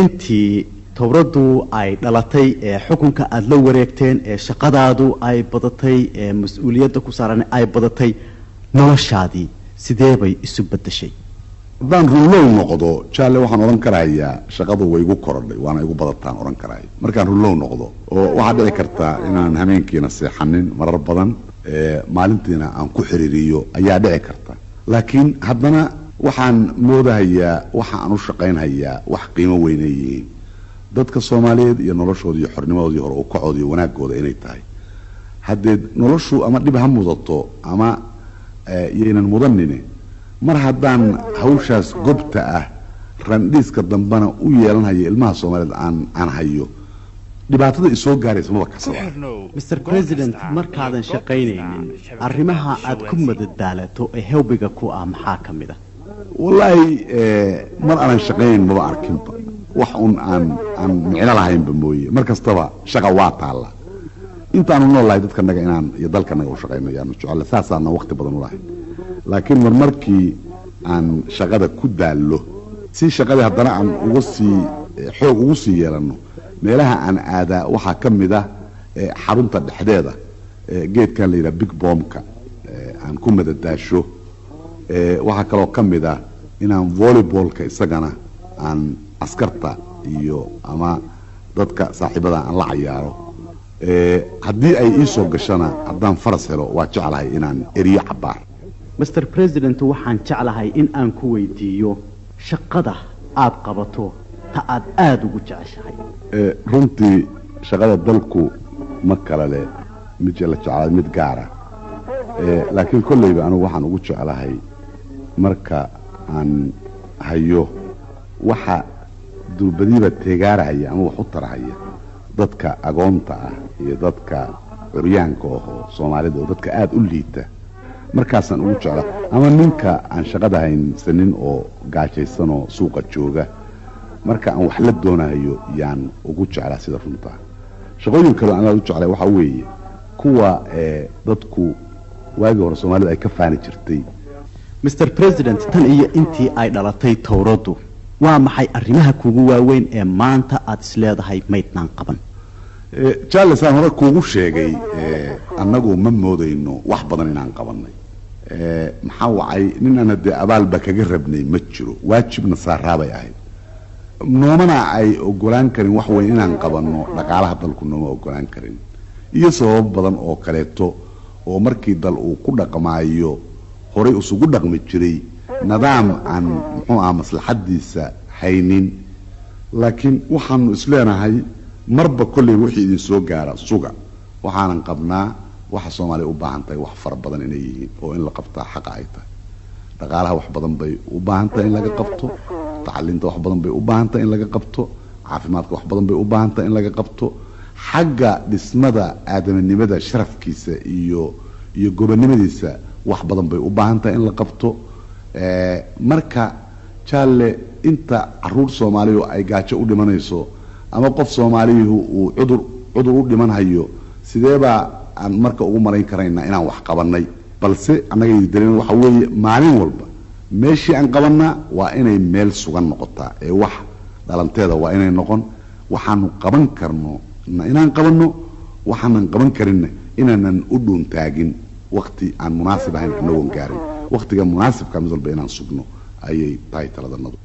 intii towradu ay dhalatay ee xukunka aad la wareegteen ee shaqadaadu ay badatay ee mas'uuliyadda ku saaran ay badatay noloshaadii sidee bay isu bedeshay haddaan runlow noqdo jaalle waxaan odhan karayaa shaqadu way igu korodhay waana igu badataan odhan karaya markaan runlow noqdo oo waxaa dhici kartaa inaan hameenkiina seexanin marar badan maalintiina aan ku xiriiriyo ayaa dhici karta laakiin haddana waxaan moodahayaa waxa aan u shaqaynhayaa wax qiimo weynay yihiin dadka Soomaaliyeed iyo noloshooda iyo xornimadoodii hore u kacooda iyo wanaagooda inay tahay haddii noloshu ama dhib ha mudato ama yeenan mudanine mar haddaan hawshaas gobta ah randhiiska dambana u yeelanaya ilmaha Soomaaliyeed aan hayo dhibaatada isoo gaaraysa ma kasaba Mr President markaadan shaqaynaynin arrimaha aad ku madadaalato ee hawbiga ku ah maxaa kamid ah wallahi mar aan shaqayn ma arkinba wax aan micno lahayn bamooye markastaba shaqa waa taala intaan noolahay dadka naga inaan iyo dalka naga u shaqaynayaan jecel saasaana waqti badan u lahayn laakiin markii aan shaqada ku daalo si shaqada haddana aan ugu sii xoog ugu sii yeelano meelaha aan aada waxa kamid ah xarunta dhexdeeda geedkan la yiraahdo big bombka aan ku madadaasho waxa kale oo kamid ah inaan volleyballka isagana aan askarta iyo ama dadka saaxiibada aan la ciyaaro haddii ay ii soo gashana haddaan faras helo waa jeclahay inaan eriyo cabaar Mr President waxaan jeclahay in aan ku weydiiyo shaqada aad qabato ta aad ugu jeceshahay runtii shaqada dalku ma kala leh mid la jeclaa mid gaara laakiin kullayba anigu waxaan ugu jeclahay marka aan hayo waxa durbadiiba teegaaraya ama wax u tarahaya dadka agoonta ah iyo dadka curyaanka oo Soomaalida oo dadka aad u liita markaasaan ugu jeclaa ama ninka aan shaqada haynin oo gaajaysan oo suuqa jooga marka aan wax la doonayo yaan ugu jeclaa sida runta shaqooyin kale aan u jeclaa waxa weeye kuwa dadku waagi hore Soomaalida ay ka faani jirtay Mr President tan iyo intii ay dhalatay towradu waa maxay arrimaha kugu waaweyn ee maanta aad isleedahay maydnaan qaban Charles aan hore kuugu sheegay annagu ma moodayno wax badan inaan qabanay maxaa wacay ninaan hadee abaalba kaga rabnay ma jiro waajibna saaraabay ahayd noomana ay ogolaan karin wax weyn inaan qabanno dhaqaalaha dalku nooma ogolaan karin iyo sabab badan oo kaleeto oo markii dal uu ku dhaqmaayo horay isugu dhaqmi jiray nidaam aan muxuu ah maslaxadiisa haynin laakiin waxaanu isleenahay marba kulli wixii idin soo gaara suga waxaanan qabnaa waxa Soomaaliya u baahan tahay wax far badan inay yihiin oo in la qabtaa xaq ay tahay dhaqaalaha wax badan bay u baahan tahay in laga qabto tacliinta wax badan bay u baahan tahay in laga qabto caafimaadka wax badan bay u baahan tahay in laga qabto xagga dhismada aadamnimada sharafkiisa iyo gobonimadiisa wax badan bay u baahan tahay in la qabto marka jaalle inta caruur Soomaaliyeed ay gaajo u dhimanayso ama qof Soomaaliyeed uu cudur u dhimanhayo sideeba aan marka ugu marayn karayna inaan wax qabanay balse anaga idin waxa weeye maalin walba meeshii aan qabanna waa inay meel sugan noqotaa ee wax dhalanteeda waa inay noqon waxaan qaban karno inaan qabanno waxaan qaban karinna inaanan u dhuun taagin waqti aan munaasib ahayn inoo gaarin waqtiga munaasibka mid walba inaan sugno ayay tahay taladanadu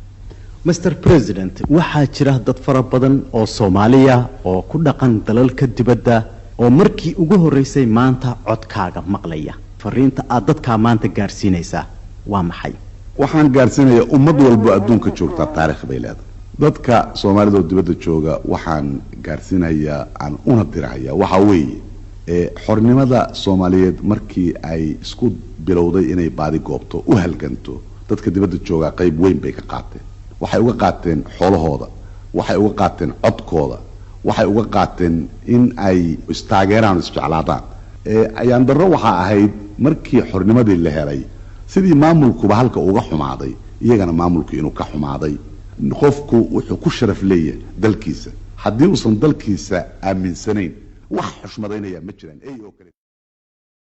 Mr President waxaa jira dad fara badan oo Soomaaliya oo ku dhaqan dalalka dibadda oo markii ugu horeysay maanta codkaaga maqlaya fariinta aad dadka maanta gaarsiinaysaa waa maxay waxaan gaarsiinayaa ummad walba adduunka joogta taariikh bay leedahay dadka Soomaalida oo dibadda jooga waxaan gaarsiinayaa aan una dirayaa waxa weeye xornimada Soomaaliyeed markii ay isku bilowday inay baadi goobto u halganto dadka dibadda jooga qayb weyn bay ka qaateen waxay uga qaateen xoolahooda waxay uga qaateen codkooda waxay uga qaateen in ay istaageeraan isjeclaadaan ayaan darro waxa ahayd markii xornimadii la helay sidii maamulkuba halka uga xumaaday iyagana maamulku inuu ka xumaaday qofku wuxuu ku sharaf leeyahay dalkiisa haddii uusan dalkiisa aaminsanayn wax xushmadaynaya ma jiraan